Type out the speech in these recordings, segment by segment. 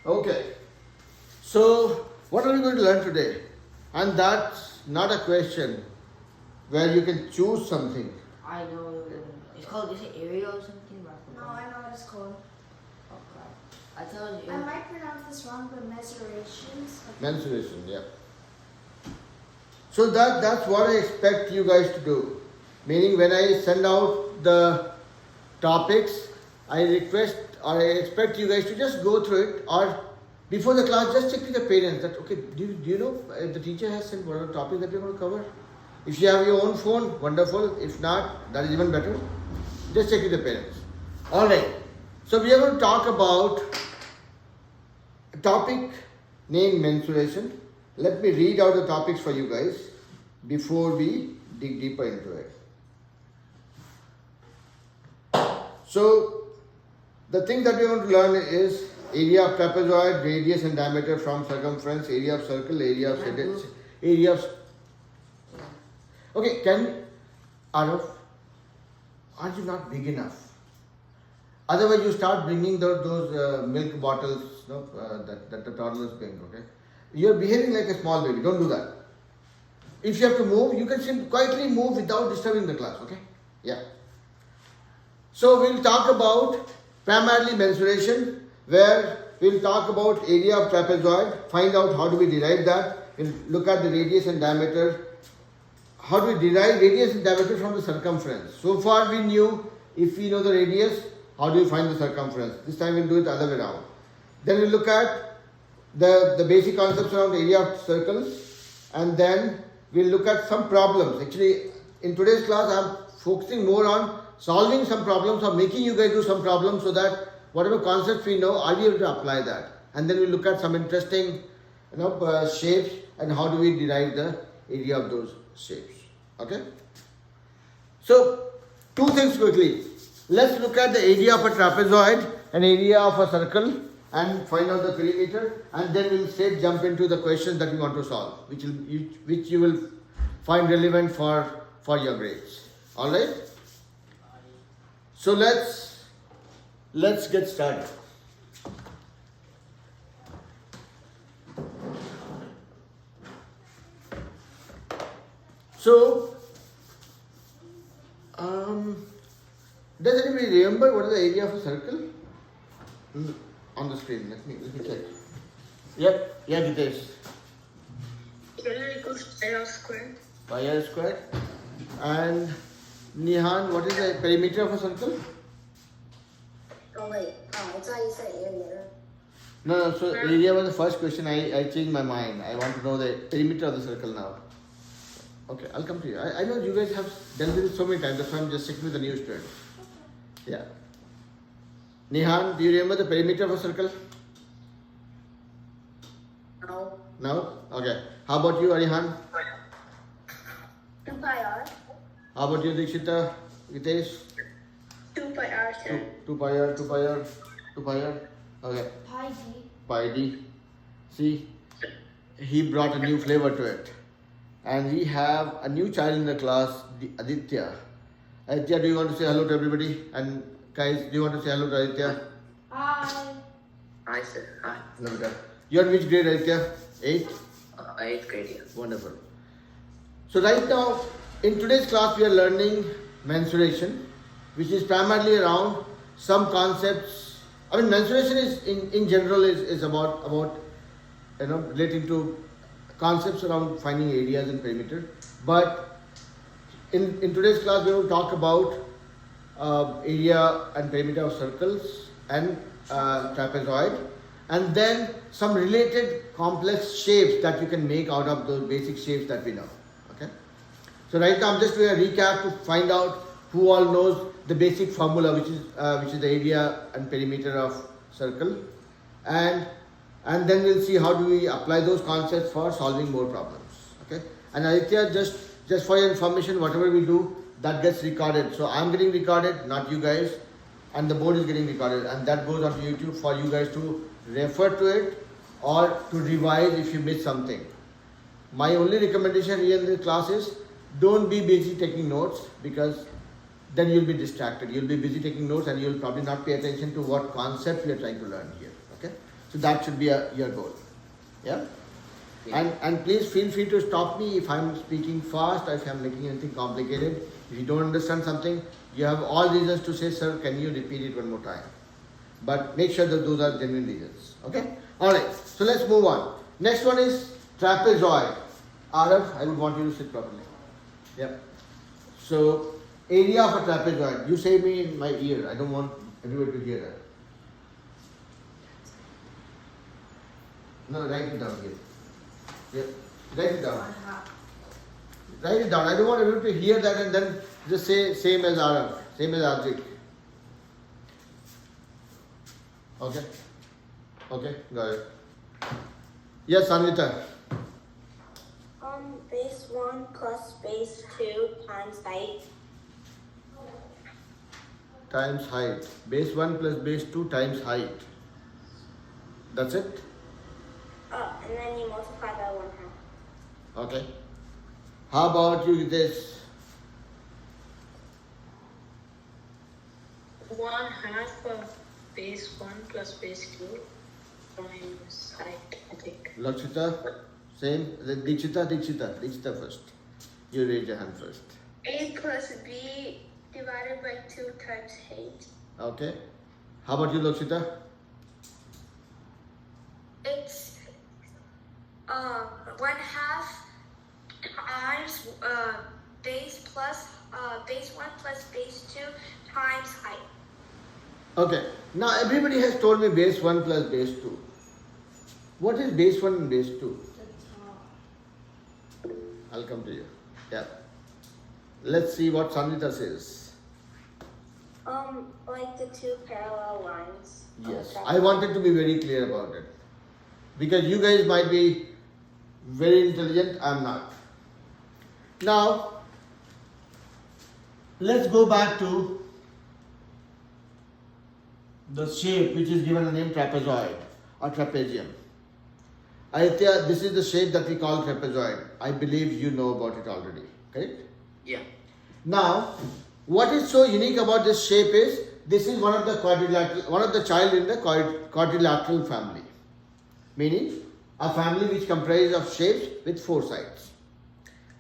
Okay. So, what are we going to learn today? And that's not a question where you can choose something. I know. It's called, is it area or something? No, I know what it's called. Okay. I told you. I might pronounce this wrong, but mensurations. Mensuration, yeah. So that's what I expect you guys to do. Meaning when I send out the topics, I expect you guys to just go through it, or before the class just check with the parents that, okay, do you know if the teacher has sent one of the topics that we're going to cover? If you have your own phone, wonderful. If not, that is even better. Just check with the parents. Alright, so we are going to talk about a topic named mensuration. Let me read out the topics for you guys before we dig deeper into it. So, the thing that we want to learn is area of trapezoid, radius and diameter from circumference, area of circle, area of area of. Okay, Arav, aren't you not big enough? Otherwise, you start bringing those milk bottles, that the toddlers bring. Okay, you're behaving like a small baby. Don't do that. If you have to move, you can quietly move without disturbing the class. Okay, yeah. So we'll talk about primarily mensuration, where we'll talk about area of trapezoid, find out how do we derive that. We'll look at the radius and diameter. How do we derive radius and diameter from the circumference? So far we knew if we know the radius, how do we find the circumference? This time we'll do it the other way around. Then we'll look at the basic concepts around the area of circles, and then we'll look at some problems. Actually, in today's class I'm focusing more on solving some problems or making you guys do some problems so that whatever concepts we know, are we able to apply that? And then we'll look at some interesting shapes and how do we derive the area of those shapes. Okay? So, two things quickly. Let's look at the area of a trapezoid and area of a circle and find out the perimeter, and then we'll straight jump into the questions that we want to solve, which you will find relevant for your grades. Alright? So let's get started. So, does anybody remember what is the area of a circle? On the screen, let me check. Yep, yeah, Jitesh. Area equals pi r squared. Pi r squared. And Nihan, what is the perimeter of a circle? Oh wait, I thought you said area. No, so area was the first question. I changed my mind. I want to know the perimeter of the circle now. Okay, I'll come to you. I know you guys have dealt with it so many times, that's why I'm just sticking with the new student. Yeah. Nihan, do you remember the perimeter of a circle? No. No? Okay. How about you, Arihan? 2 pi r. How about you, Dikshita? Gitesh? 2 pi r, sir. 2 pi r, 2 pi r, 2 pi r. Okay. Pi d. Pi d. See, he brought a new flavor to it. And we have a new child in the class, Aditya. Aditya, do you want to say hello to everybody? And guys, do you want to say hello to Aditya? Hi. Hi, sir. Hi. Hello, Aditya. You're in which grade, Aditya? 8th? 8th grade, yeah. Wonderful. So right now, in today's class, we are learning mensuration, which is primarily around some concepts. I mean, mensuration is in general is about relating to concepts around finding areas and perimeter. But in today's class, we will talk about area and perimeter of circles and trapezoid, and then some related complex shapes that you can make out of those basic shapes that we know. Okay. So right now I'm just doing a recap to find out who all knows the basic formula, which is the area and perimeter of circle, and then we'll see how do we apply those concepts for solving more problems. Okay. And Aditya, just for your information, whatever we do, that gets recorded. So I'm getting recorded, not you guys, and the board is getting recorded, and that goes onto YouTube for you guys to refer to it or to revise if you miss something. My only recommendation here in the class is don't be busy taking notes, because then you'll be distracted. You'll be busy taking notes and you'll probably not pay attention to what concept we are trying to learn here. Okay. So that should be your goal. Yeah? And please feel free to stop me if I'm speaking fast or if I'm making anything complicated. If you don't understand something, you have all reasons to say, sir, can you repeat it one more time? But make sure that those are genuine reasons. Okay? Alright, so let's move on. Next one is trapezoid. Arav, I would want you to sit properly. Yep. So, area of a trapezoid. You say me in my ear. I don't want everybody to hear that. No, write it down again. Yeah. Write it down. 1/2. Write it down. I don't want everybody to hear that and then just say same as Arav, same as Arjik. Okay? Okay, got it. Yes, Anvita. Base 1 plus base 2 times height. Times height. Base 1 plus base 2 times height. That's it? And then you multiply by 1/2. Okay. How about you, this? 1/2 of base 1 plus base 2 times height, I think. Lakshita? Same? Dikshita first. You raise your hand first. A plus B divided by 2 times height. Okay. How about you, Lakshita? It's 1/2 times base 1 plus base 2 times height. Okay. Now everybody has told me base 1 plus base 2. What is base 1 and base 2? I'll come to you. Yeah. Let's see what Sanjita says. Like the 2 parallel lines. Yes. I wanted to be very clear about it. Because you guys might be very intelligent, I'm not. Now, let's go back to the shape which is given the name trapezoid or trapezium. Aditya, this is the shape that we call trapezoid. I believe you know about it already, correct? Yeah. Now, what is so unique about this shape is this is one of the child in the quadrilateral family, meaning a family which comprises of shapes with 4 sides.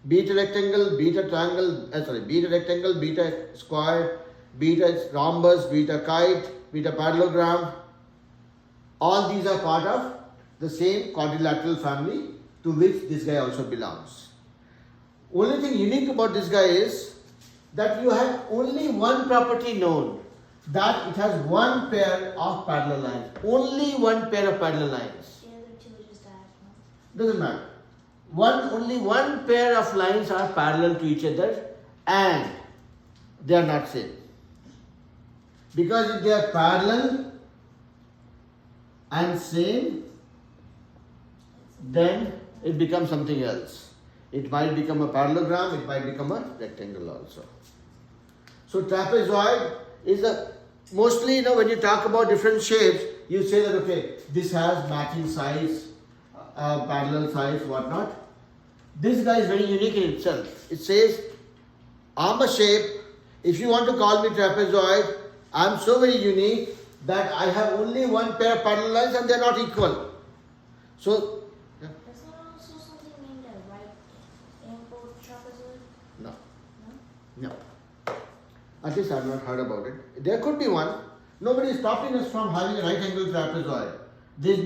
Be it a rectangle, be it a triangle, be it a rectangle, be it a square, be it a rhombus, be it a kite, be it a parallelogram. All these are part of the same quadrilateral family to which this guy also belongs. Only thing unique about this guy is that you have only one property known, that it has one pair of parallel lines. Only one pair of parallel lines. The other two are just diagonal. Doesn't matter. Only one pair of lines are parallel to each other and they are not same. Because if they are parallel and same, then it becomes something else. It might become a parallelogram, it might become a rectangle also. So trapezoid is mostly, when you talk about different shapes, you say that okay, this has matching size, parallel size, whatnot. This guy is very unique in itself. It says, I'm a shape. If you want to call me trapezoid, I'm so very unique that I have only one pair of parallel lines and they're not equal. So, yeah. Is there also something named a right angle trapezoid? No. No? No. At least I have not heard about it. There could be one. Nobody is stopping us from having a right angle trapezoid. There is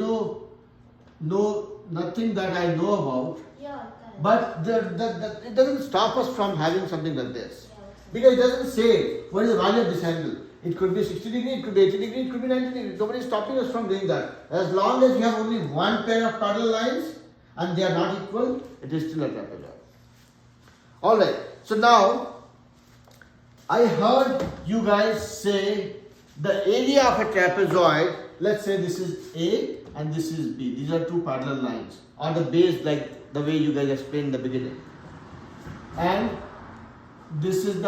nothing that I know about. Yeah, But it doesn't stop us from having something like this. Yeah, Because it doesn't say what is the value of this angle. It could be 60 degree, it could be 80 degree, it could be 90 degree. Nobody is stopping us from doing that. As long as you have only one pair of parallel lines and they are not equal, it is still a trapezoid. Alright, so now I heard you guys say the area of a trapezoid, let's say this is A and this is B. These are two parallel lines or the base, like the way you guys explained in the beginning. And this is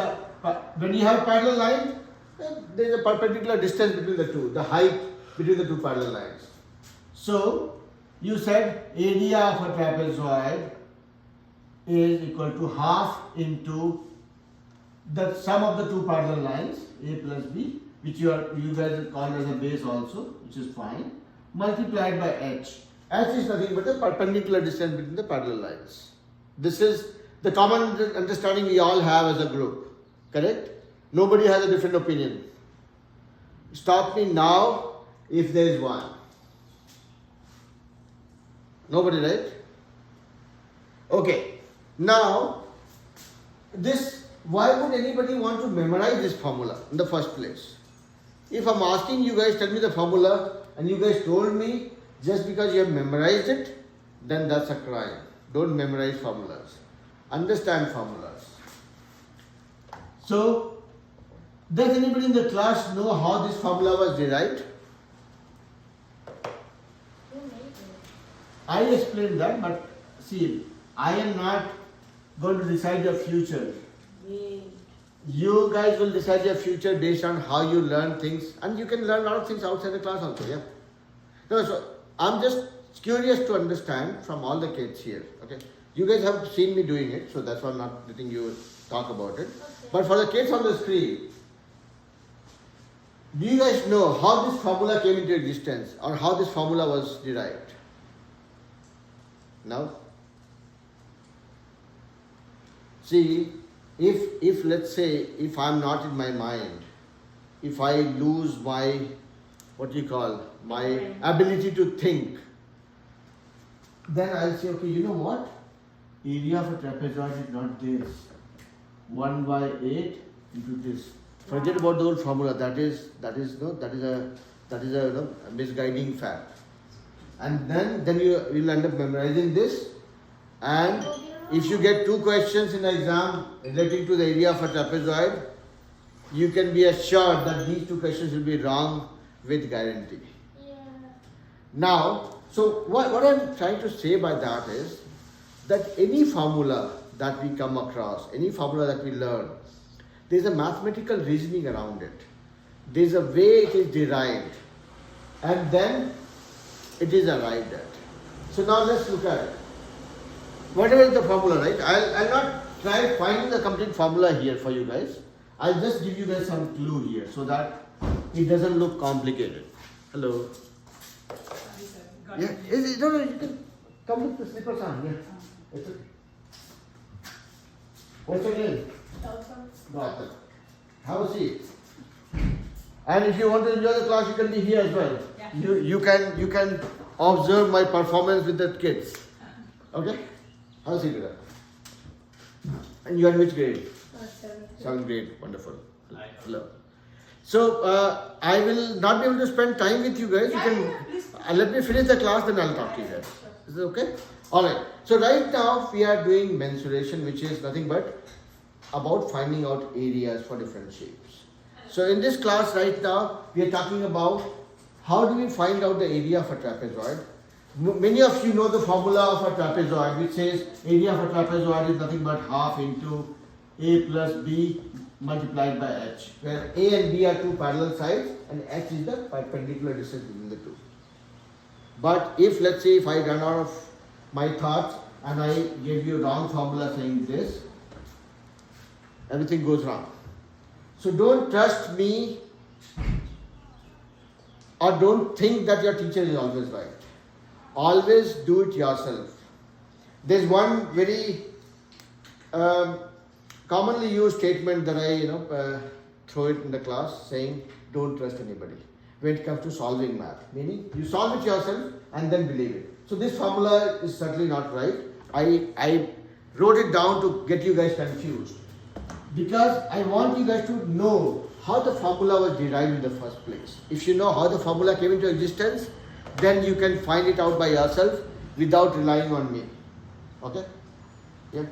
when you have parallel lines, there is a perpendicular distance between the two, the height between the two parallel lines. So you said area of a trapezoid is equal to half into the sum of the two parallel lines, A plus B, which you guys call as a base also, which is fine, multiplied by h. H is nothing but the perpendicular distance between the parallel lines. This is the common understanding we all have as a group. Correct? Nobody has a different opinion. Stop me now if there is one. Nobody, right? Okay. Now, why would anybody want to memorize this formula in the first place? If I'm asking you guys, tell me the formula, and you guys told me just because you have memorized it, then that's a crime. Don't memorize formulas. Understand formulas. So, does anybody in the class know how this formula was derived? Who made it? I explained that, but see, I am not going to decide your future. You guys will decide your future based on how you learn things, and you can learn a lot of things outside the class also, yeah. No, so I'm just curious to understand from all the kids here, okay. You guys have seen me doing it, so that's why I'm not letting you talk about it. Okay. But for the kids on the screen, do you guys know how this formula came into existence or how this formula was derived? No? See, if let's say, if I'm not in my mind, if I lose my, my ability to think, then I'll say, okay, you know what? Area of a trapezoid is not this. 1 by 8 into this. Forget about the old formula. That is a misguiding fact. And then you'll end up memorizing this. And if you get 2 questions in the exam relating to the area of a trapezoid, you can be assured that these 2 questions will be wrong with guarantee. Yeah. Now, so what I'm trying to say by that is that any formula that we come across, any formula that we learn, there's a mathematical reasoning around it. There's a way it is derived, and then it is arrived at. So now let's look at it. Whatever is the formula, right? I'll not try finding the complete formula here for you guys. I'll just give you guys some clue here so that it doesn't look complicated. Hello. Yeah, no, you can come with the slippers on. Yeah, it's okay. What's your name? Gautam. Have a seat. And if you want to enjoy the class, you can be here as well. Yeah. You can observe my performance with the kids. Okay? Have a seat with that. And you are in which grade? 7th grade. Wonderful. Hello. So I will not be able to spend time with you guys. You can let me finish the class, then I'll talk to you guys. Is it okay? Alright. So right now we are doing mensuration, which is nothing but about finding out areas for different shapes. So in this class right now, we are talking about how do we find out the area of a trapezoid. Many of you know the formula of a trapezoid, which says area of a trapezoid is nothing but half into a plus b multiplied by h, where a and b are 2 parallel sides and h is the perpendicular distance between the 2. But if, let's say, if I run out of my thoughts and I give you wrong formula saying this, everything goes wrong. So don't trust me or don't think that your teacher is always right. Always do it yourself. There's one very commonly used statement that I throw it in the class saying, don't trust anybody when it comes to solving math. Meaning you solve it yourself and then believe it. So this formula is certainly not right. I wrote it down to get you guys confused, because I want you guys to know how the formula was derived in the first place. If you know how the formula came into existence, then you can find it out by yourself without relying on me. Okay? Yeah.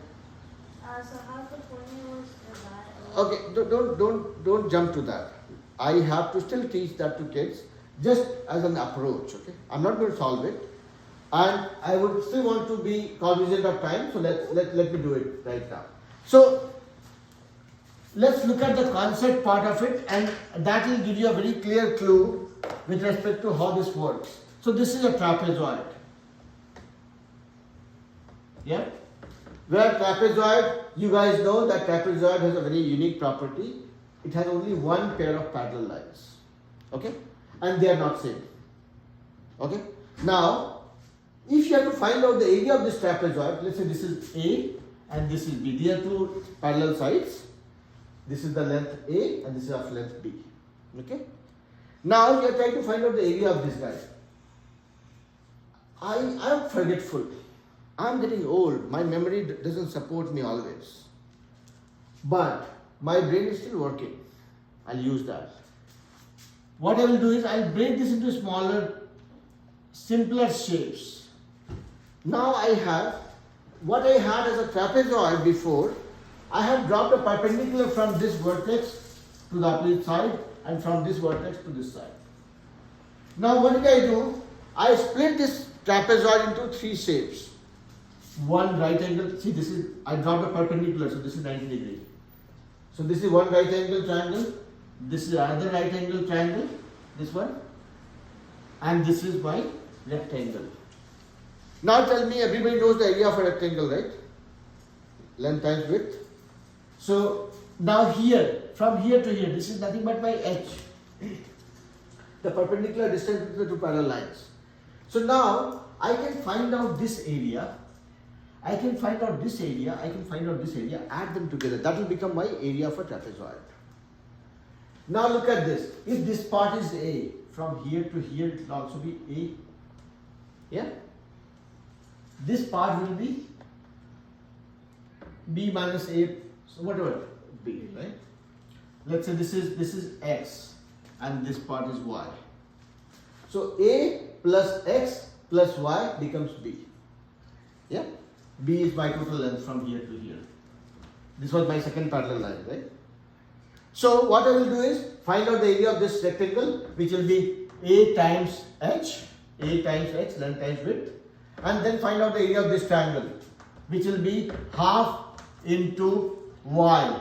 So how the formula was derived? Okay, don't jump to that. I have to still teach that to kids just as an approach. Okay, I'm not going to solve it, and I would still want to be cognizant of time. So let me do it right now. So let's look at the concept part of it, and that will give you a very clear clue with respect to how this works. So this is a trapezoid. Yeah? Where trapezoid, you guys know that trapezoid has a very unique property. It has only one pair of parallel lines. Okay? And they are not same. Okay. Now, if you have to find out the area of this trapezoid, let's say this is A and this is B. These are two parallel sides. This is the length A and this is of length B. Okay. Now you are trying to find out the area of this guy. I am forgetful. I am getting old. My memory doesn't support me always. But my brain is still working. I'll use that. What I will do is I'll break this into smaller, simpler shapes. Now I have what I had as a trapezoid before. I have dropped a perpendicular from this vertex to the opposite side and from this vertex to this side. Now what did I do? I split this trapezoid into three shapes. One right angle, see this is, I dropped a perpendicular, so this is 90 degrees. So this is one right angle triangle, this is another right angle triangle, this one, and this is my rectangle. Now tell me, everybody knows the area of a rectangle, right? Length times width. So now here, from here to here, this is nothing but my h. The perpendicular distance between the two parallel lines. So now I can find out this area. I can find out this area. I can find out this area. Add them together. That will become my area of a trapezoid. Now look at this. If this part is A, from here to here, it will also be A. Yeah. This part will be B minus A. So whatever B, right? Let's say this is X and this part is Y. So A plus X plus Y becomes B. Yeah? B is my total length from here to here. This was my second parallel line, right? So what I will do is find out the area of this rectangle, which will be A times H, length times width, and then find out the area of this triangle, which will be half into Y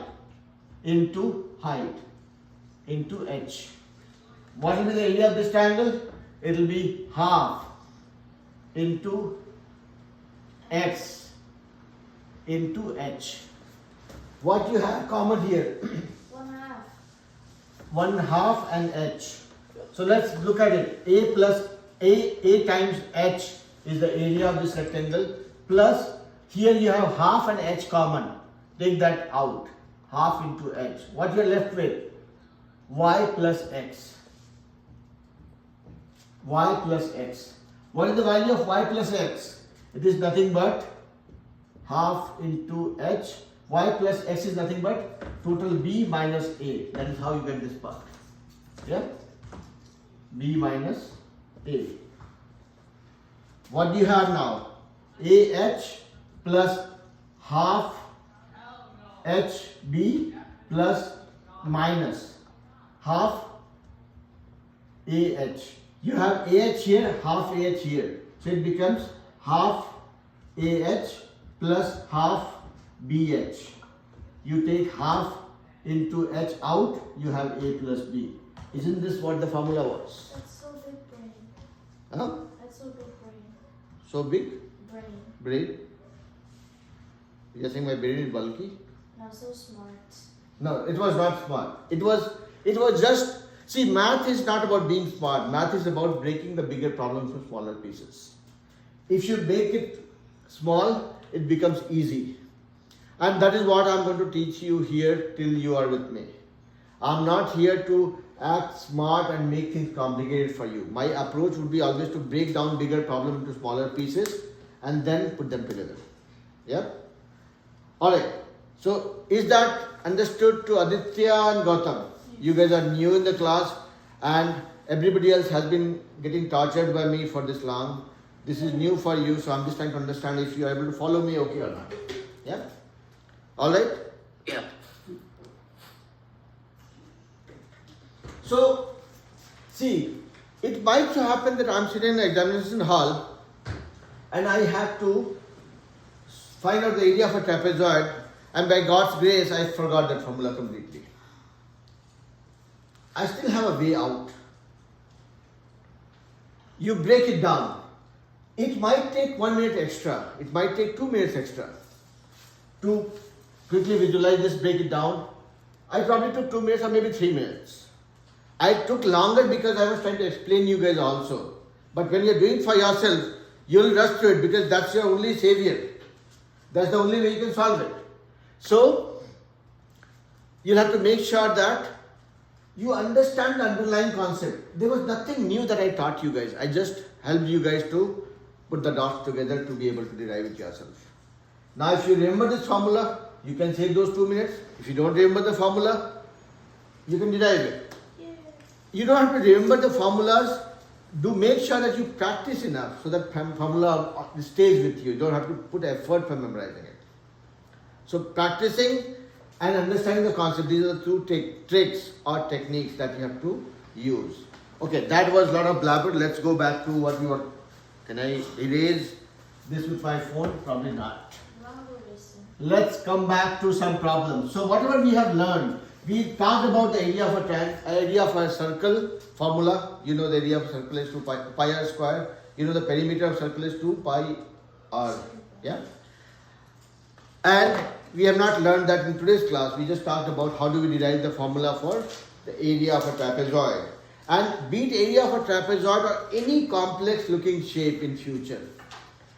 into height into H. What will be the area of this triangle? It will be half into X into H. What you have common here? 1/2. 1/2 and H. So let's look at it. A plus A times H is the area of this rectangle, plus here you have half and H common. Take that out. Half into H. What you are left with? Y plus X. Y plus X. What is the value of Y plus X? It is nothing but half into H. Y plus X is nothing but total B minus A. That is how you get this part. Yeah? B minus A. What do you have now? AH plus half HB plus minus half AH. You have AH here, half AH here. So it becomes half AH plus half BH. You take half into H out, you have A plus B. Isn't this what the formula was? That's so big brain. Huh? That's so big brain. So big? Brain. Brain? You are saying my brain is bulky? Not so smart. No, it was not smart. It was just, see, math is not about being smart. Math is about breaking the bigger problems into smaller pieces. If you make it small, it becomes easy. And that is what I am going to teach you here till you are with me. I am not here to act smart and make things complicated for you. My approach would be always to break down bigger problems into smaller pieces and then put them together. Yeah? Alright. So, is that understood to Aditya and Gautam? You guys are new in the class and everybody else has been getting tortured by me for this long. This is new for you, so I'm just trying to understand if you are able to follow me, okay or not. Yeah? Alright? Yeah. So, see, it might so happen that I'm sitting in an examination hall and I have to find out the area of a trapezoid, and by God's grace, I forgot that formula completely. I still have a way out. You break it down. It might take 1 minute extra. It might take 2 minutes extra to quickly visualize this, break it down. I probably took 2 minutes or maybe 3 minutes. I took longer because I was trying to explain you guys also. But when you're doing for yourself, you'll rush to it because that's your only savior. That's the only way you can solve it. So, you'll have to make sure that you understand the underlying concept. There was nothing new that I taught you guys. I just helped you guys to put the dots together to be able to derive it yourself. Now, if you remember this formula, you can save those 2 minutes. If you don't remember the formula, you can derive it. You don't have to remember the formulas. Do make sure that you practice enough so that formula stays with you. You don't have to put effort for memorizing it. So practicing and understanding the concept, these are the two tricks or techniques that you have to use. Okay, that was a lot of blabber. Let's go back to what we were. Can I erase this with my phone? Probably not. Let's come back to some problems. So whatever we have learned, we talked about the area of a circle formula. You know the area of a circle is 2 pi r square. You know the perimeter of circle is 2 pi r. Yeah. And we have not learned that in today's class. We just talked about how do we derive the formula for the area of a trapezoid. And be it area of a trapezoid or any complex looking shape in future,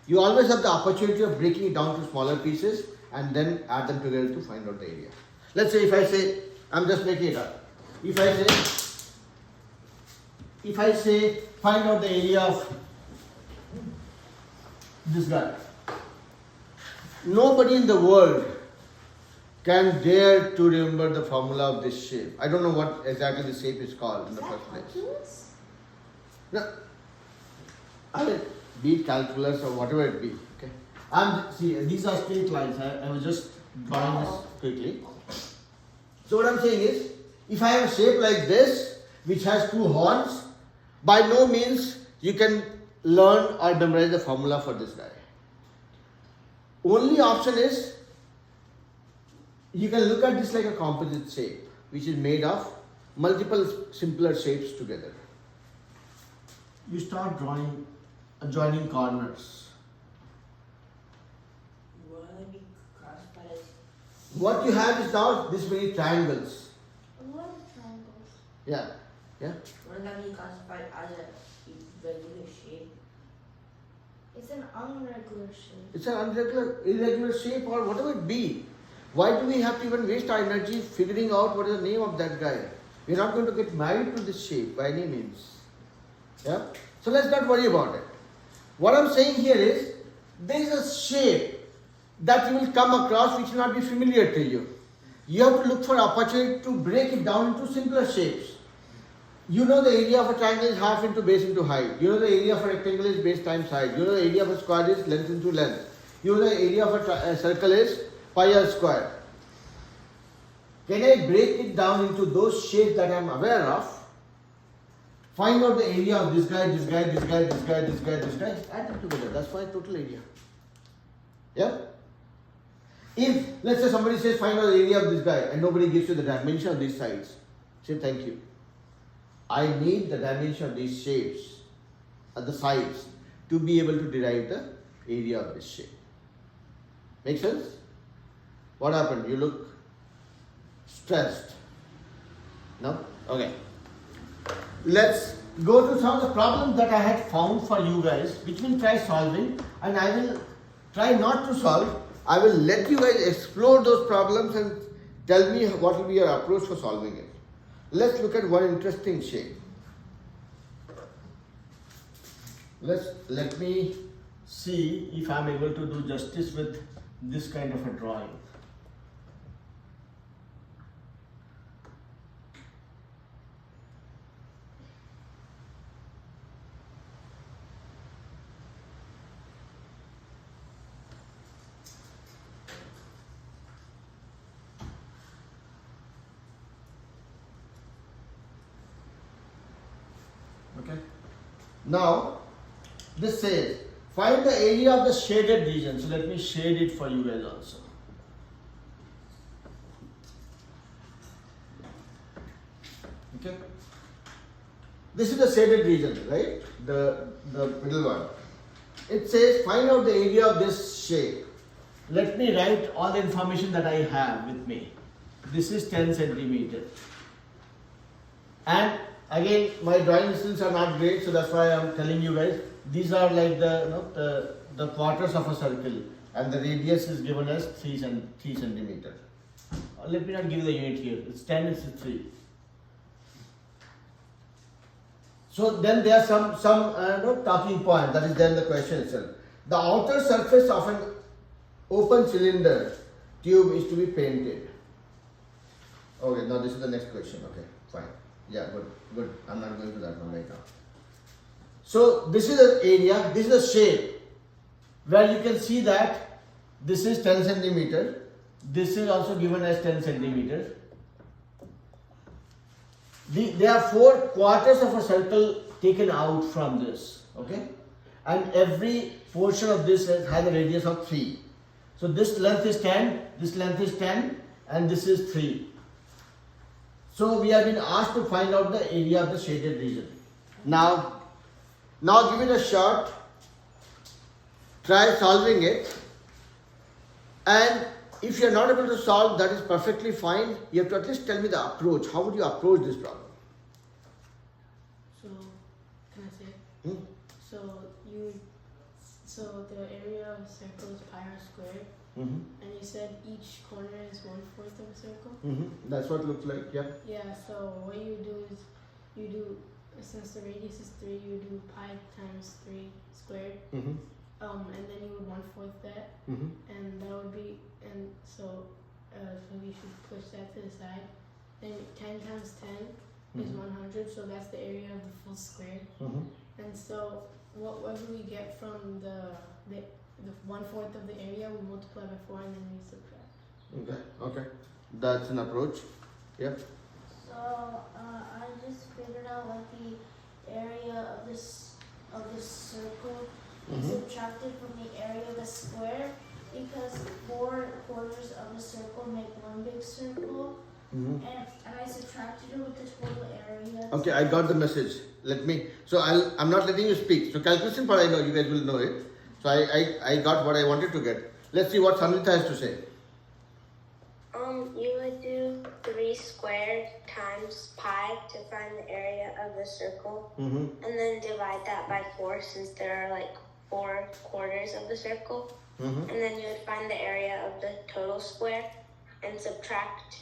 you always have the opportunity of breaking it down to smaller pieces and then add them together to find out the area. Let's say if I say, I'm just making it up. If I say find out the area of this guy. Nobody in the world can dare to remember the formula of this shape. I don't know what exactly the shape is called in the first place. No, I mean, be it calculus or whatever it be. Okay. See, these are straight lines. I was just drawing this quickly. So what I'm saying is, if I have a shape like this, which has 2 horns, by no means you can learn or memorize the formula for this guy. Only option is, you can look at this like a composite shape, which is made of multiple simpler shapes together. You start drawing adjoining corners. What you have is now this many triangles. What are triangles? Yeah. Wouldn't that be classified as a regular shape? It's an irregular shape. It's an irregular shape or whatever it be. Why do we have to even waste our energy figuring out what is the name of that guy? We're not going to get married to this shape by any means. Yeah? So let's not worry about it. What I'm saying here is, there is a shape that you will come across which will not be familiar to you. You have to look for opportunity to break it down into simpler shapes. You know the area of a triangle is half into base into height. You know the area of a rectangle is base times height. You know the area of a square is length into length. You know the area of a circle is pi r square. Can I break it down into those shapes that I am aware of? Find out the area of this guy, this guy, this guy, this guy, this guy, this guy. Add them together. That's my total area. Yeah? If, let's say somebody says find out the area of this guy and nobody gives you the dimension of these sides, say thank you. I need the dimension of these shapes at the sides to be able to derive the area of this shape. Make sense? What happened? You look stressed. No? Okay. Let's go to some of the problems that I had found for you guys, which we'll try solving, and I will try not to solve. I will let you guys explore those problems and tell me what will be your approach for solving it. Let's look at one interesting shape. Let me see if I'm able to do justice with this kind of a drawing. Okay. Now, this says, find the area of the shaded region. So let me shade it for you guys also. Okay. This is the shaded region, right? The middle one. It says, find out the area of this shape. Let me write all the information that I have with me. This is 10 centimeters. And Again, my drawing skills are not great, so that's why I'm telling you guys. These are like the quarters of a circle, and the radius is given as 3 centimeter. Let me not give the unit here. It's 10. It's 3. So then there are some talking point that is there in the question itself. The outer surface of an open cylinder tube is to be painted. Okay, now this is the next question. Okay, fine. Yeah, good. I'm not going to that one right now. So this is the area, this is the shape where you can see that this is 10 centimeter. This is also given as 10 centimeter. There are 4 quarters of a circle taken out from this, okay? And every portion of this has a radius of 3. So this length is 10, this length is 10, and this is 3. So we have been asked to find out the area of the shaded region. Now give it a shot, try solving it, and if you are not able to solve, that is perfectly fine. You have to at least tell me the approach. How would you approach this problem? So, can I say? Hmm? So the area of a circle is pi r squared, Mm-hmm. and you said each corner is 1/4 of a circle. Mm-hmm. That's what it looks like, yeah. Yeah. So what you do is you do, since the radius is 3, you do pi times 3 squared, Mm-hmm. and then you would 1/4 that, Mm-hmm. and that would be, and so you should push that to the side. Then 10 times 10 is 100, so that's the area of the full square. Mm-hmm. And so whatever we get from the 1/4 of the area, we multiply by 4 and then we subtract. Okay. That's an approach. Yep. So I just figured out what the area of this circle is subtracted from the area of the square, because 4 quarters of a circle make one big circle, and I subtracted it with the total area. Okay, I got the message. I'm not letting you speak. So calculation part I know, you guys will know it. So I got what I wanted to get. Let's see what Sanvita has to say. You would do 3 squared times pi to find the area of the circle, Mm-hmm. and then divide that by 4 since there are like 4 quarters of the circle. Mm-hmm. And then you would find the area of the total square and subtract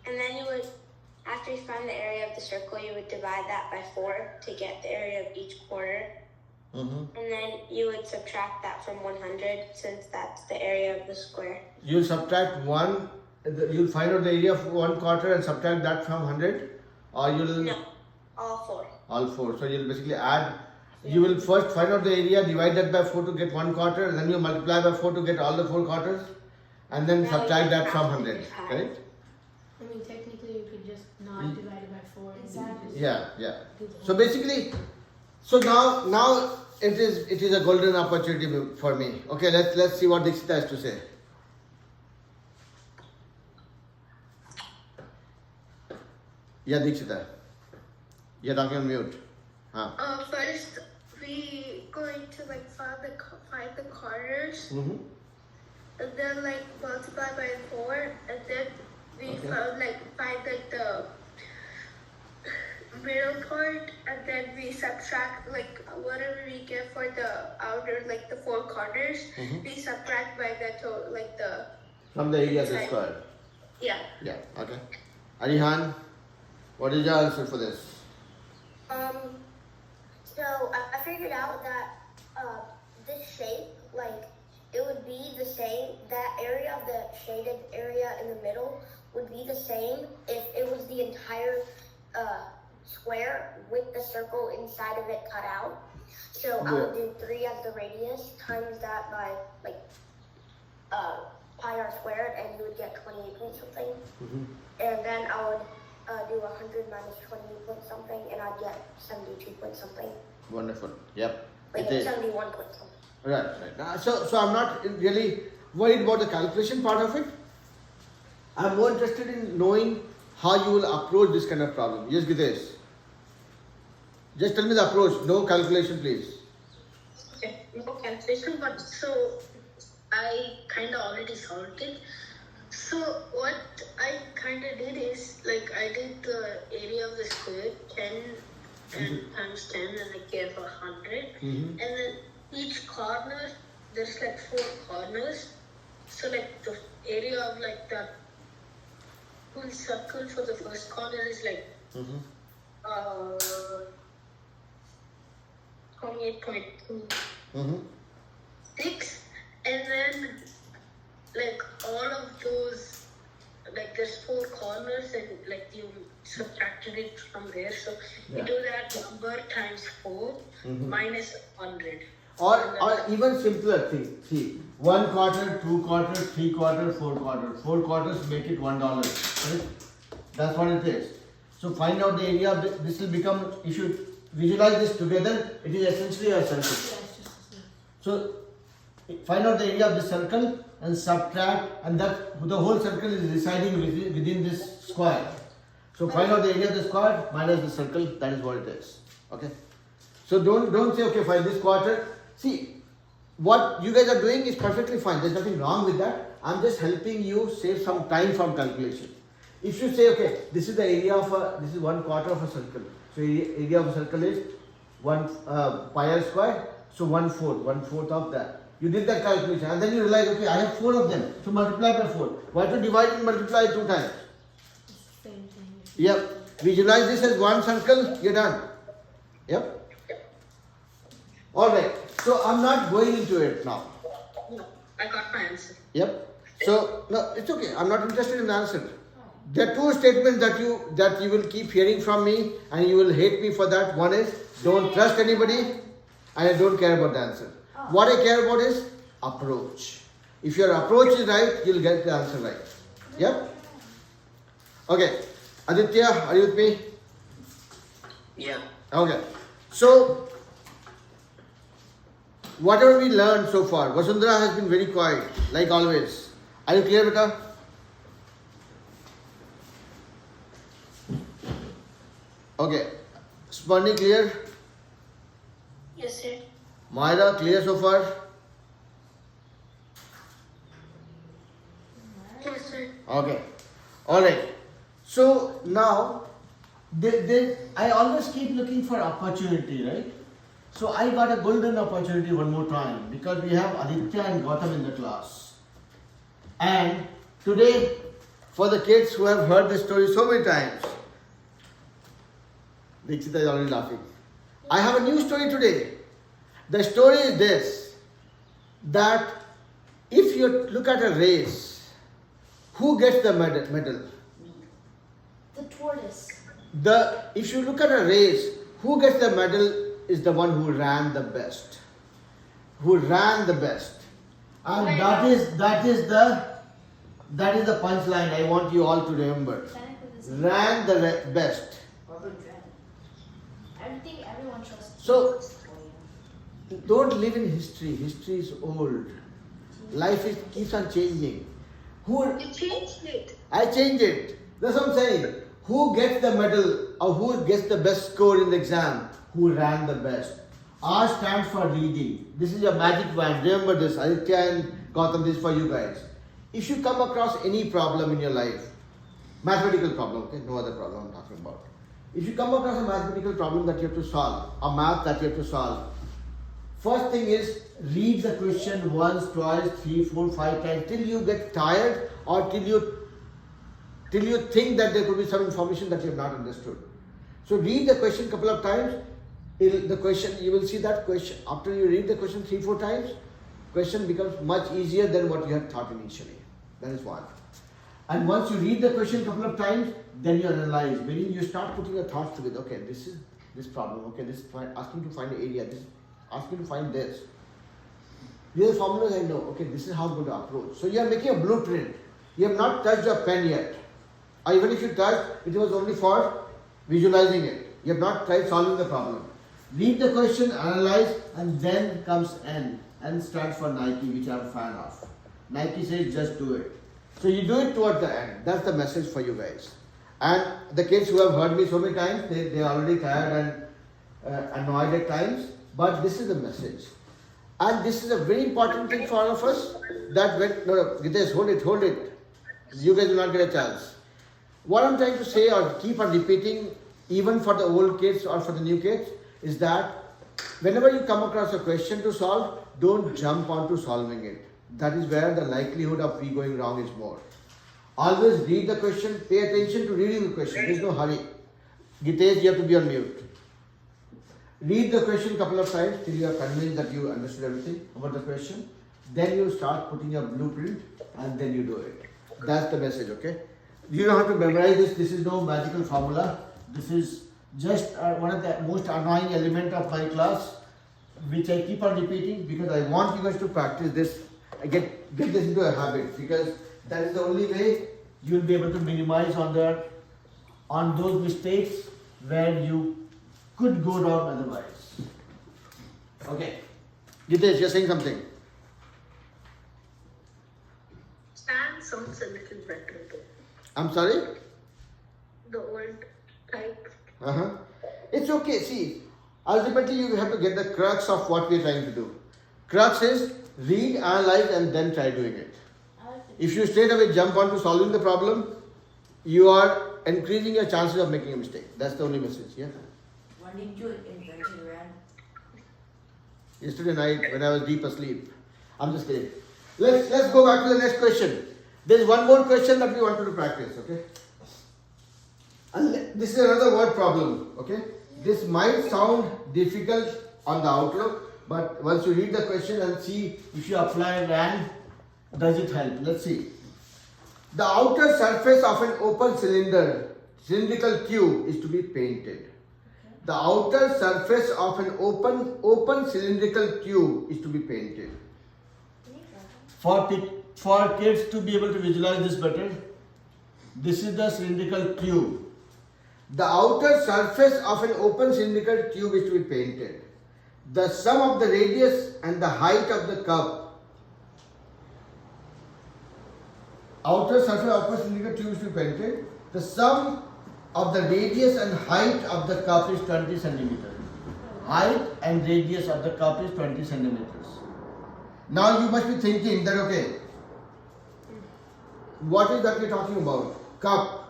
and then you would, after you find the area of the circle, you would divide that by 4 to get the area of each quarter. Mm-hmm. And then you would subtract that from 100 since that's the area of the square. You'll subtract 1, you'll find out the area of 1/4 and subtract that from 100, or you'll... No, all 4. All 4. So you'll basically add, you will first find out the area, divide that by 4 to get 1/4, then you multiply by 4 to get all the 4 quarters, and then Now subtract you that from subtract 100, it. correct? I mean, technically, you could just not divide it by 4. and Exactly. Yeah. do the So whole- basically, now it is a golden opportunity for me. Okay, let's see what Dixita has to say. Yeah, Dixita. You're talking on mute. First, we going to find the corners, Mm-hmm. and then multiply by 4, and then we find the middle part, and then we subtract whatever we get for the outer the 4 corners. We subtract by the total From the area of the inside. square. Yeah. Yeah, okay. Arihan, what is your answer for this? So I figured out that this shape, it would be the same, that area of the shaded area in the middle would be the same if it was the entire square with the circle inside of it cut out. So I would do 3 as the radius, times that by pi r squared, and you would get 28 point something. And then I would do 100 minus 20 point something, and I'd get 72 point something. Wonderful. Yep. Like It is. 71 point something. Right. So I'm not really worried about the calculation part of it. I'm more interested in knowing how you will approach this kind of problem. Yes, Gitesh. Just tell me the approach. No calculation, please. Okay, no calculation, but so I kind of already solved it. So what I kind of did is like I did the area of the square 10 and times 10 and I gave 100 and then each corner there's like 4 corners, so like the area of like that full circle for the first corner is like 28.26 and then like all of those, like there's 4 corners and like you subtracted it from there, so you do that number times 4 minus 100. Or even simpler thing. See, 1 quarter, 2 quarters, 3 quarters, 4 quarters. 4 quarters make it $1. Right? That's what it is. So find out the area of this will become, you should visualize this together, it is essentially a circle. So find out the area of the circle and subtract, and that the whole circle is residing within this square. So find out the area of the square minus the circle, that is what it is. Okay. So don't say okay fine this quarter. See, what you guys are doing is perfectly fine. There's nothing wrong with that. I'm just helping you save some time from calculation. If you say okay, this is the area of this is 1 quarter of a circle. So area of a circle is 1 pi r square. So 1/4 of that. You did that calculation and then you realize okay, I have 4 of them. So multiply by 4. Why to divide and multiply 2 times? Same thing. Yep. Visualize this as 1 circle. You're done. Yep. All right. So I'm not going into it now. No, I got my answer. Yep. So no, it's okay. I'm not interested in the answer. There are 2 statements that you will keep hearing from me, and you will hate me for that. One is don't trust anybody, and I don't care about the answer. What I care about is approach. If your approach is right, you'll get the answer right. Yep. Okay. Aditya, are you with me? Yeah. Okay. So whatever we learned so far, Vasundhara has been very quiet, like always. Are you clear, beta? Okay. Sparni, clear? Yes, sir. Myra, clear so far? Yes, sir. Okay. Alright. So now, I always keep looking for opportunity, right? So I got a golden opportunity one more time because we have Aditya and Gautam in the class. And today, for the kids who have heard this story so many times, Dikshita is already laughing. I have a new story today. The story is this, that if you look at a race, who gets the medal? The tortoise. If you look at a race, who gets the medal is the one who ran the best. Who ran the best. And that is the punchline I want you all to remember. Ran the best. Everything everyone trusts. So don't live in history. History is old. Life keeps on changing. You changed it. I changed it. That's what I'm saying. Who gets the medal or who gets the best score in the exam? Who ran the best. R stands for reading. This is your magic wand. Remember this. Aditya and Gautam, this is for you guys. If you come across any problem in your life, mathematical problem, okay, no other problem I'm talking about. If you come across a mathematical problem that you have to solve, a math that you have to solve, first thing is read the question once, twice, 3, 4, 5 times till you get tired or till you think that there could be some information that you have not understood. So read the question couple of times. You will see that question. After you read the question 3, 4 times, question becomes much easier than what you had thought initially. That is one. And once you read the question couple of times, then you analyze. Meaning you start putting your thoughts together. Okay, this is this problem. Okay, this is asking to find the area. This is asking to find this. These are formulas I know. Okay, this is how I'm going to approach. So you are making a blueprint. You have not touched your pen yet. Or even if you touched, it was only for visualizing it. You have not tried solving the problem. Read the question, analyze, and then comes N. N stands for Nike, which I'm a fan of. Nike says just do it. So you do it toward the end. That's the message for you guys. And the kids who have heard me so many times, they are already tired and annoyed at times. But this is the message. And this is a very important thing for all of us. That when, no, Gitesh, hold it. You guys will not get a chance. What I'm trying to say or keep on repeating, even for the old kids or for the new kids, is that whenever you come across a question to solve, don't jump onto solving it. That is where the likelihood of we going wrong is more. Always read the question, pay attention to reading the question. There is no hurry. Gitesh, you have to be on mute. Read the question a couple of times till you are convinced that you understood everything about the question. Then you start putting your blueprint and then you do it. That's the message, okay? You don't have to memorize this. This is no magical formula. This is just one of the most annoying element of my class, which I keep on repeating because I want you guys to practice this. Get this into a habit, because that is the only way you will be able to minimize on those mistakes where you could go wrong otherwise. Okay. Gitesh, you're saying something. Stan sounds a little better though. I'm sorry? The old type. It's okay. See, ultimately you have to get the crux of what we're trying to do. Crux is read, analyze, and then try doing it. If you straight away jump on to solving the problem, you are increasing your chances of making a mistake. That's the only message. Yeah. When did you invent RAM? Yesterday night when I was deep asleep. I'm just kidding. Let's go back to the next question. There's one more question that we wanted to practice. Okay. And this is another word problem. Okay. This might sound difficult on the outlook, but once you read the question and see if you apply RAN, does it help? Let's see. The outer surface of an open cylindrical tube is to be painted. The outer surface of an open cylindrical tube is to be painted. For kids to be able to visualize this better, this is the cylindrical tube. The outer surface of an open cylindrical tube is to be painted. The sum of the radius and the height of the cup. Outer surface of open cylindrical tube is to be painted. The sum of the radius and height of the cup is 20 centimeters. Height and radius of the cup is 20 centimeters. Now you must be thinking that, okay, what is that we're talking about? Cup.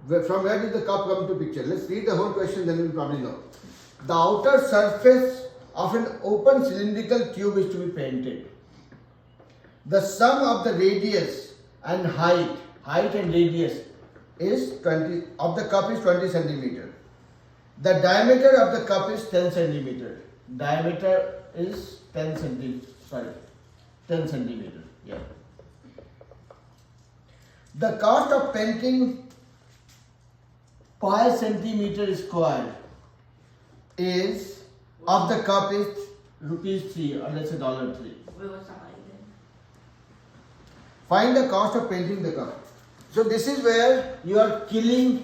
From where did the cup come into picture? Let's read the whole question, then we'll probably know. The outer surface of an open cylindrical tube is to be painted. The sum of the radius and height and radius is 20 of the cup is 20 centimeter. The diameter of the cup is 10 centimeter. Diameter is 10 centimeter. Yeah. The cost of painting per centimeter square is of the cup is ₹3 or let's say $3. Wait, what's the height then? Find the cost of painting the cup. So this is where you are killing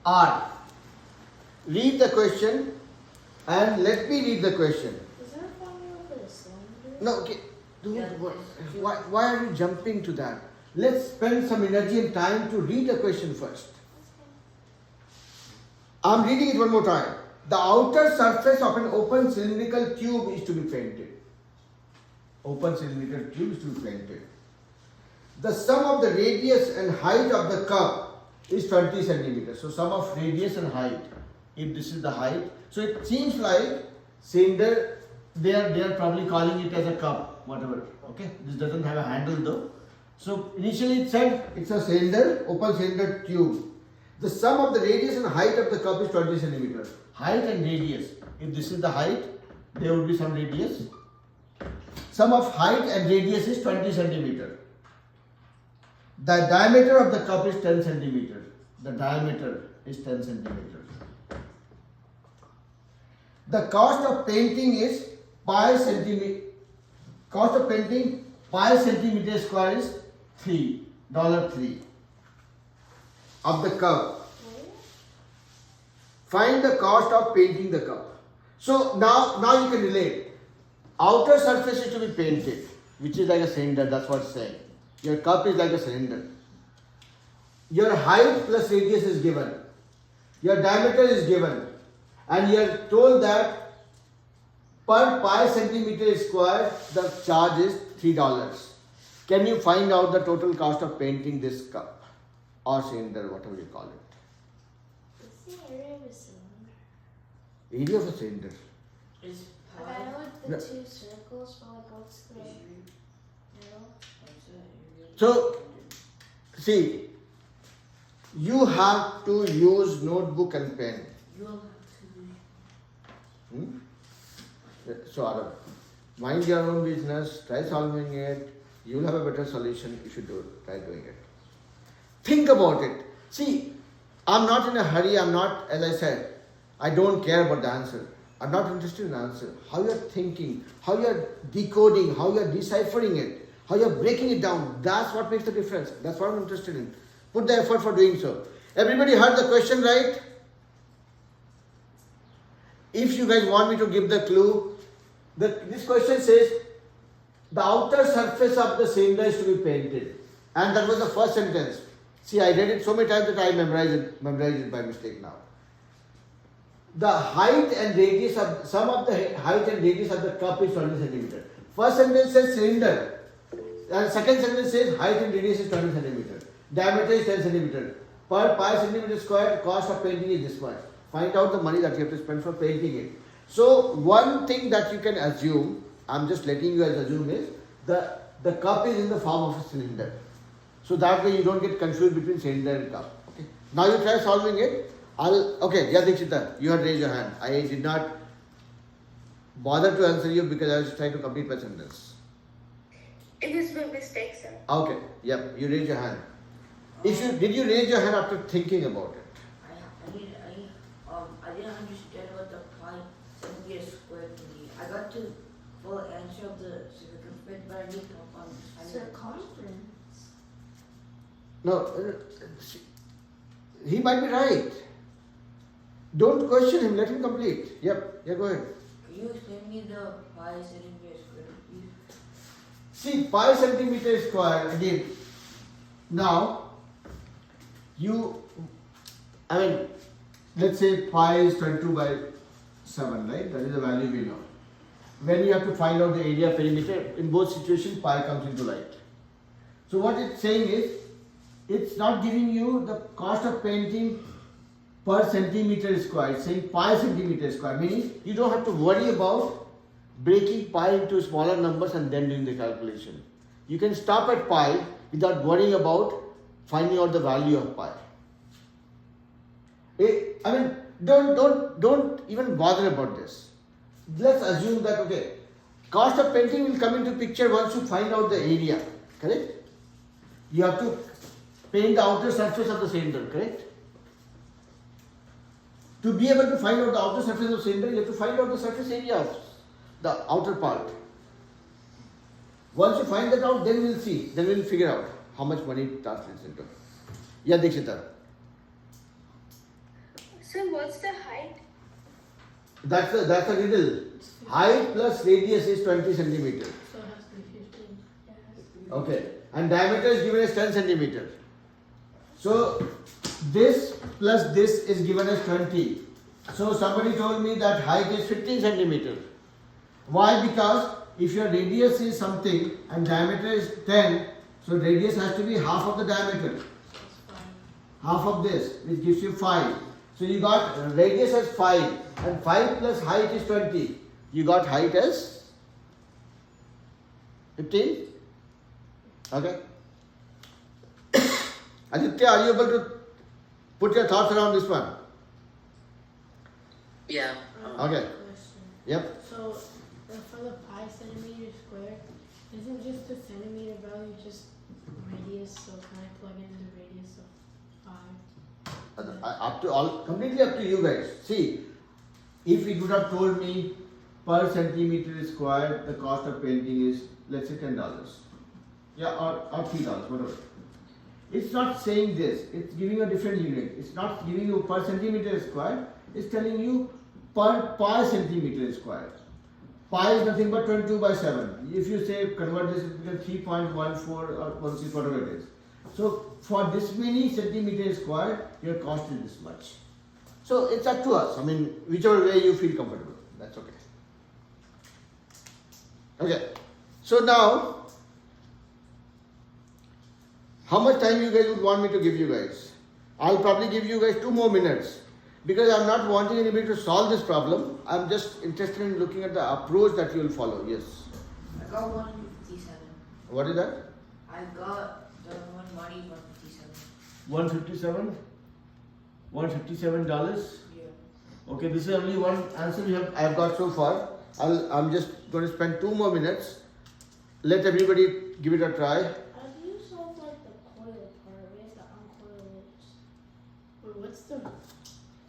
R. Read the question and let me read the question. Is there a formula for the cylinder? No, okay. Why are you jumping to that? Let's spend some energy and time to read the question first. I'm reading it one more time. The outer surface of an open cylindrical tube is to be painted. Open cylindrical tube is to be painted. The sum of the radius and height of the cup is 20 centimeters. So sum of radius and height, if this is the height. So it seems like cylinder, they are probably calling it as a cup, whatever. Okay, this doesn't have a handle though. So initially it said it's a cylinder, open cylinder tube. The sum of the radius and height of the cup is 20 centimeters. Height and radius. If this is the height, there would be some radius. Sum of height and radius is 20 centimeters. The diameter of the cup is 10 centimeters. The diameter is 10 centimeters. The cost of painting is per centimeter. Cost of painting per centimeter square is $3 of the cup. Find the cost of painting the cup. So now you can relate. Outer surface is to be painted, which is like a cylinder. That's what it's saying. Your cup is like a cylinder. Your height plus radius is given. Your diameter is given. And you are told that per centimeter square, the charge is $3. Can you find out the total cost of painting this cup or cylinder, whatever you call it? What's the area of a cylinder? Area of a cylinder. Is Like, pi. I know it's the No. 2 circles, but like what's the middle? What's the area? So, see, you have to use notebook and pen. You'll have to. Hmm? So, Arav, mind your own business, try solving it, you'll have a better solution, you should try doing it. Think about it. See, I'm not in a hurry, I'm not, as I said, I don't care about the answer. I'm not interested in the answer. How you're thinking, how you're decoding, how you're deciphering it, how you're breaking it down, that's what makes the difference. That's what I'm interested in. Put the effort for doing so. Everybody heard the question, right? If you guys want me to give the clue, this question says, the outer surface of the cylinder is to be painted. And that was the first sentence. See, I read it so many times that I memorized it by mistake now. The height and radius of, sum of the height and radius of the cup is 20 centimeter. First sentence says cylinder. And second sentence says height and radius is 20 centimeter. Diameter is 10 centimeter. Per pi centimeter square, cost of painting is this much. Find out the money that you have to spend for painting it. So one thing that you can assume, I'm just letting you guys assume, is the cup is in the form of a cylinder. So that way you don't get confused between cylinder and cup. Okay. Now you try solving it. Okay, yeah, Dikshita, you had raised your hand. I did not bother to answer you because I was trying to complete my sentence. It was my mistake, sir. Okay, yep, you raised your hand. Did you raise your hand after thinking about it? I didn't understand what the pi centimeter squared means. I got to full answer of the circumference, but I need help on Circumference. No, he might be right. Don't question him, let him complete. Yep, yeah, go ahead. Can you explain me the pi centimeter squared, please? See, pi centimeter square, again, now, let's say pi is 22 by 7, right? That is the value we know. When you have to find out the area perimeter, in both situations, pi comes into light. So what it's saying is, it's not giving you the cost of painting per centimeter square. It's saying pi centimeter square, meaning you don't have to worry about breaking pi into smaller numbers and then doing the calculation. You can stop at pi without worrying about finding out the value of pi. Don't even bother about this. Let's assume that, okay, cost of painting will come into picture once you find out the area, correct? You have to paint the outer surface of the cylinder, correct? To be able to find out the outer surface of the cylinder, you have to find out the surface area of the outer part. Once you find that out, then we'll see, then we'll figure out how much money it translates into. Yeah, Dikshita. So what's the height? That's a riddle. Height plus radius is 20 centimeters. So it has to be 15. Okay. And diameter is given as 10 centimeters. So this plus this is given as 20. So somebody told me that height is 15 centimeters. Why? Because if your radius is something and diameter is 10, so radius has to be half of the diameter. Half of this, which gives you 5. So you got radius as 5 and 5 plus height is 20. You got height as 15? Okay. Aditya, are you able to put your thoughts around this one? Yeah. Okay. Question. Yep. So for the pi centimeter square, isn't just the centimeter value just radius? So can I plug in the radius of pi? Completely up to you guys. See, if it would have told me per centimeter square, the cost of painting is, let's say, $10. Yeah, or $3, whatever. It's not saying this. It's giving you a different unit. It's not giving you per centimeter square. It's telling you per pi centimeter square. Pi is nothing but 22 by 7. If you say convert this, it becomes 3.14 or 16, whatever it is. So for this many centimeters square, your cost is this much. So it's up to us. I mean, whichever way you feel comfortable, that's okay. Okay. So now, How much time you guys would want me to give you guys? I'll probably give you guys 2 more minutes because I'm not wanting anybody to solve this problem. I'm just interested in looking at the approach that you will follow. Yes. I got 157. What is that? I got the one money 157. 157. $157. Yeah. Okay, this is only one answer I've got so far. I'm just going to spend 2 more minutes. Let everybody give it a try. How do you solve like the coil part? Where's the uncoil it? Or what's the?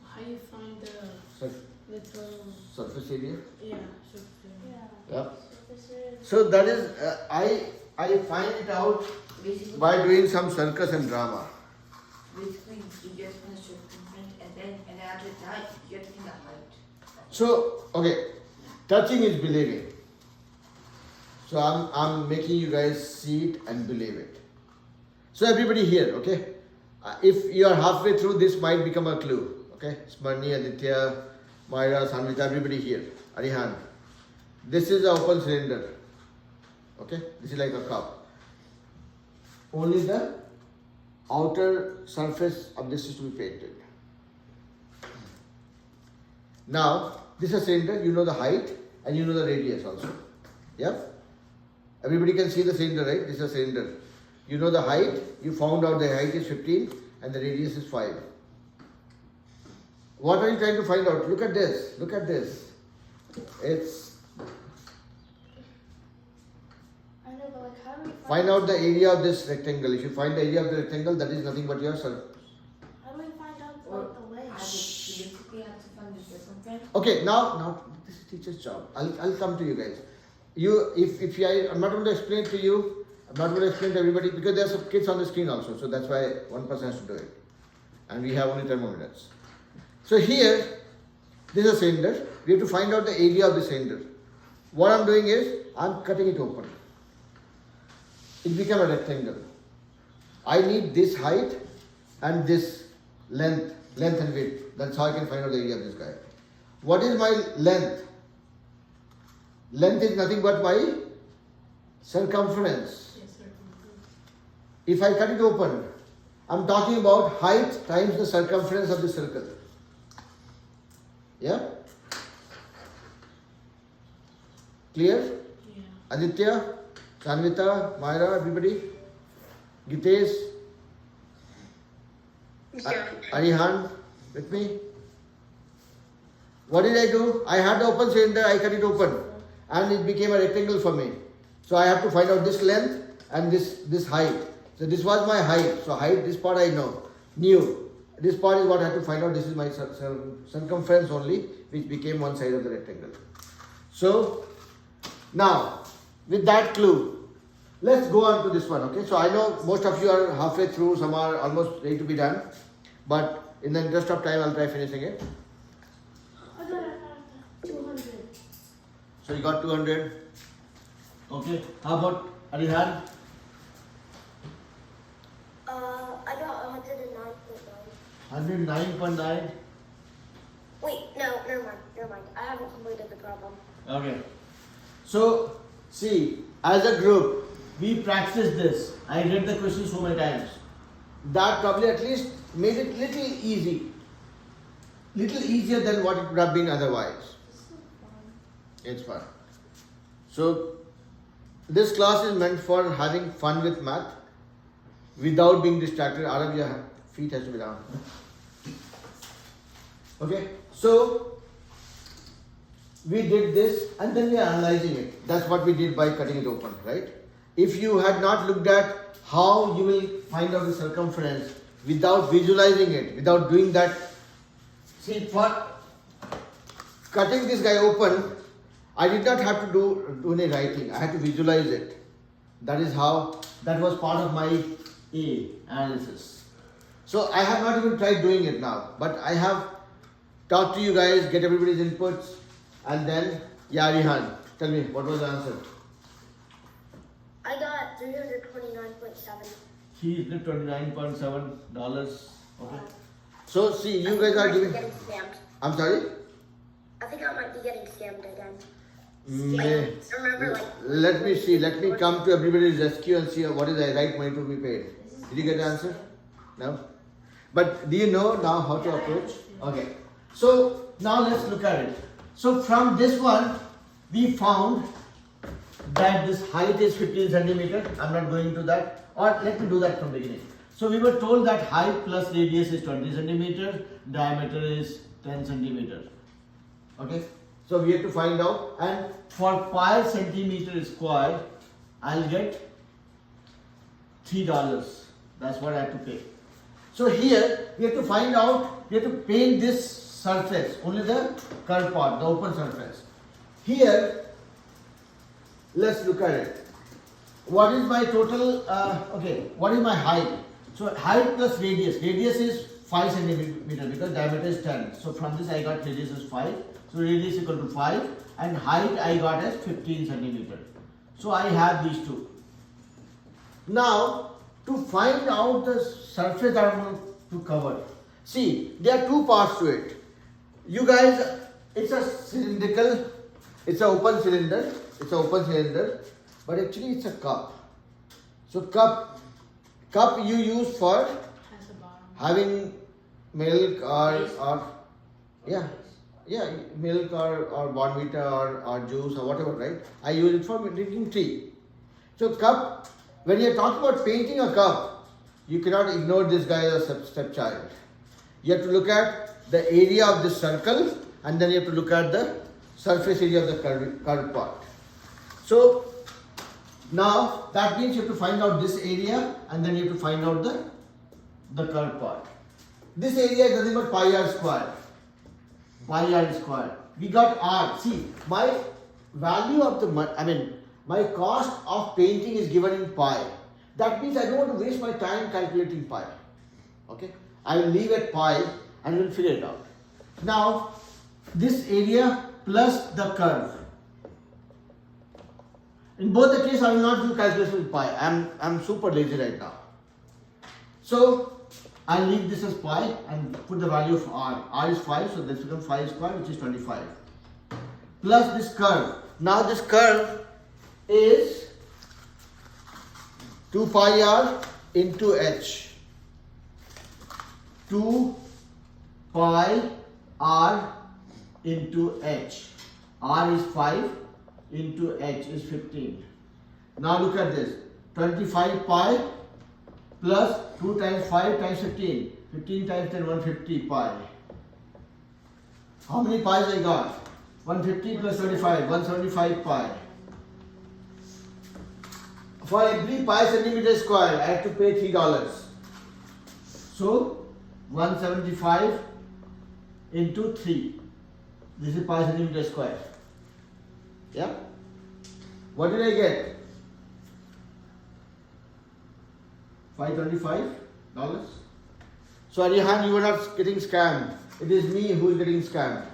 How you find the little? Surface area. Yeah. Surface area. Yeah. Yep. Surface area. So that is I find it out Basically, by doing some circus and drama. basically you just find the circumference and after that you have to find the height. So okay, touching is believing. So I'm making you guys see it and believe it. So everybody here, okay? If you are halfway through, this might become a clue. Okay, Smarni, Aditya, Myra, Sanvita, everybody here. Arihan. This is an open cylinder. Okay, this is like a cup. Only the outer surface of this is to be painted. Now, this is a cylinder, you know the height and you know the radius also. Yeah? Everybody can see the cylinder, right? This is a cylinder. You know the height, you found out the height is 15 and the radius is 5. What are you trying to find out? Look at this, look at this. It's I know, but like how do we find out the area of this rectangle. If you find the area of the rectangle, that is nothing but your circle. How do we find out Or like the length? I basically have to find the circumference. Okay, now this is teacher's job. I'll come to you guys. I'm not going to explain to you. I'm not going to explain to everybody because there are some kids on the screen also. So that's why one person has to do it, and we have only 10 more minutes. So here, this is a cylinder. We have to find out the area of the cylinder. What I'm doing is I'm cutting it open. It became a rectangle. I need this height and this length and width. That's how I can find out the area of this guy. What is my length? Length is nothing but my circumference. Yes, circumference. If I cut it open, I'm talking about height times the circumference of the circle. Yeah? Clear? Yeah. Aditya, Sanvita, Myra, everybody? Gitesh, Yeah. Arihan, with me? What did I do? I had the open cylinder, I cut it open and it became a rectangle for me. So I have to find out this length and this height. So this was my height. So height, this part I knew. This part is what I have to find out. This is my circumference only, which became one side of the rectangle. So now, with that clue, let's go on to this one. Okay. So I know most of you are halfway through. Some are almost ready to be done. But in the interest of time, I'll try finishing it. I got 200. So you got 200. Okay. How about Arihan? I got 109.9. 109.9. Wait, no, never mind. I haven't completed the problem. Okay. So, see, as a group, we practiced this. I read the question so many times. That probably at least made it little easy. Little easier than what it would have been otherwise. It's fun. So, this class is meant for having fun with math without being distracted. Arav, your feet has to be down. Okay, so we did this and then we are analyzing it. That's what we did by cutting it open, right? If you had not looked at how you will find out the circumference without visualizing it, without doing that, see, for cutting this guy open, I did not have to do any writing. I had to visualize it. That was part of my analysis. So I have not even tried doing it now, but I have talked to you guys, get everybody's inputs, and then, Arihan, tell me, what was the answer? I got 329.7. He did $29.7. Okay. So see, you guys are giving. Getting scammed. I'm sorry. I think I might be getting scammed again. May, Remember, let me see. Let me come to everybody's rescue and see what is the right money to be paid. This is Did you get the answer? No? But do you know now how to approach? Okay. So now let's look at it. So from this one, we found that this height is 15 centimeter. I'm not going into that. Or let me do that from the beginning. So we were told that height plus radius is 20 centimeter, diameter is 10 centimeter. Okay. So we have to find out, and for pi centimeter square, I'll get $3. That's what I have to pay. So here we have to find out, we have to paint this surface, only the curved part, the open surface. Here, let's look at it. What is my total, what is my height? So height plus radius. Radius is 5 centimeter because diameter is 10. So from this I got radius is 5. So radius equal to 5 and height I got as 15 centimeter. So I have these two. Now to find out the surface that I'm going to cover. See, there are two parts to it. You guys, it's a cylindrical, it's an open cylinder. It's an open cylinder, but actually it's a cup. So cup you use for Has a bottom. having milk or milk or Bonvita or juice or whatever, right? I use it for drinking tea. So cup, when you're talking about painting a cup, you cannot ignore this guy as a stepchild. You have to look at the area of the circle and then you have to look at the surface area of the curved part. So now that means you have to find out this area and then you have to find out the curved part. This area is nothing but pi r square. Pi r square. We got r. See, my value of my cost of painting is given in pi. That means I don't want to waste my time calculating pi. Okay? I will leave at pi and we'll figure it out. Now, this area plus the curve. In both the cases, I will not do calculation with pi. I'm super lazy right now. So I'll leave this as pi and put the value of r. R is 5, so this becomes 5 square, which is 25. Plus this curve. Now this curve is 2 pi r into h. 2 pi r into h. R is 5 into h is 15. Now look at this. 25 pi plus 2 times 5 times 15. 15 times 10, 150 pi. How many pi's I got? 150 plus 25, 175 pi. For every pi centimeter square, I have to pay $3. So 175 into 3. This is pi centimeter square. Yeah? What did I get? $525. So Arihan, you were not getting scammed. It is me who is getting scammed.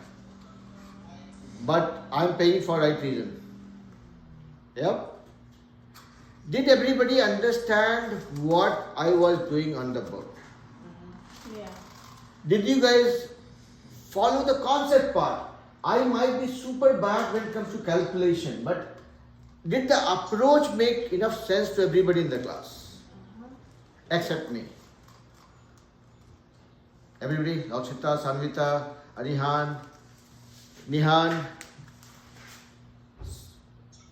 But I am paying for right reason. Yep. Did everybody understand what I was doing on the book? Yeah. Did you guys follow the concept part? I might be super bad when it comes to calculation, but did the approach make enough sense to everybody in the class? Except me. Everybody, Lakshita, Sanvita, Arihan, Nihan,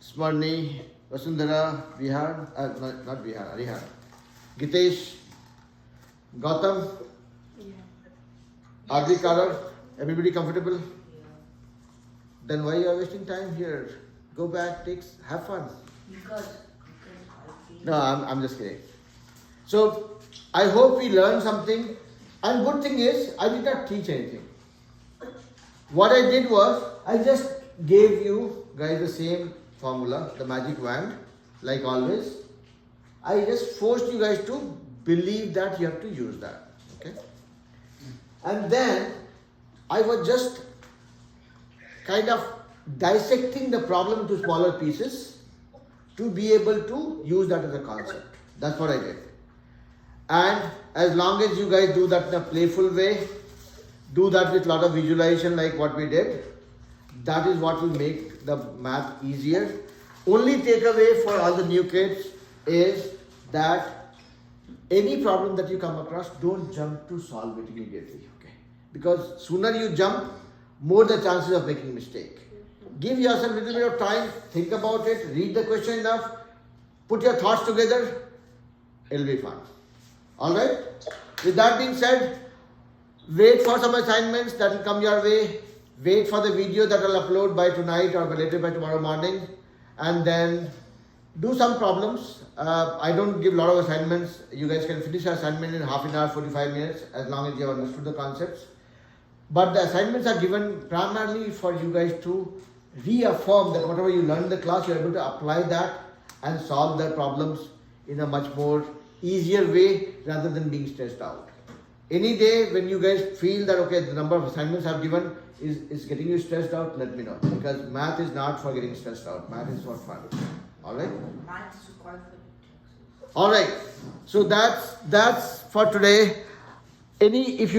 Smarni, Vasundhara, Vihan, not Vihan, Arihan, Gitesh, Gautam, Yeah. Adi Karar, everybody comfortable? Then why you are wasting time here? Go back, have fun. Because I feel. No, I'm just kidding. So I hope we learned something. And good thing is, I did not teach anything. What I did was, I just gave you guys the same formula, the magic wand, like always. I just forced you guys to believe that you have to use that. Okay? And then I was just kind of dissecting the problem into smaller pieces to be able to use that as a concept. That's what I did. And as long as you guys do that in a playful way, do that with a lot of visualization like what we did, that is what will make the math easier. Only takeaway for all the new kids is that any problem that you come across, don't jump to solve it immediately, okay? Because sooner you jump, more the chances of making mistake. Give yourself a little bit of time, think about it, read the question enough, put your thoughts together, it'll be fun. Alright? With that being said, wait for some assignments that will come your way. Wait for the video that I'll upload by tonight or later by tomorrow morning. And then do some problems. I don't give a lot of assignments. You guys can finish your assignment in half an hour, 45 minutes, as long as you have understood the concepts. But the assignments are given primarily for you guys to reaffirm that whatever you learned in the class, you're able to apply that and solve the problems in a much more easier way rather than being stressed out. Any day when you guys feel that okay, the number of assignments I've given is getting you stressed out, let me know. Because math is not for getting stressed out. Math is for fun. Alright? Math is required for the Texas. Alright. So that's for today. If you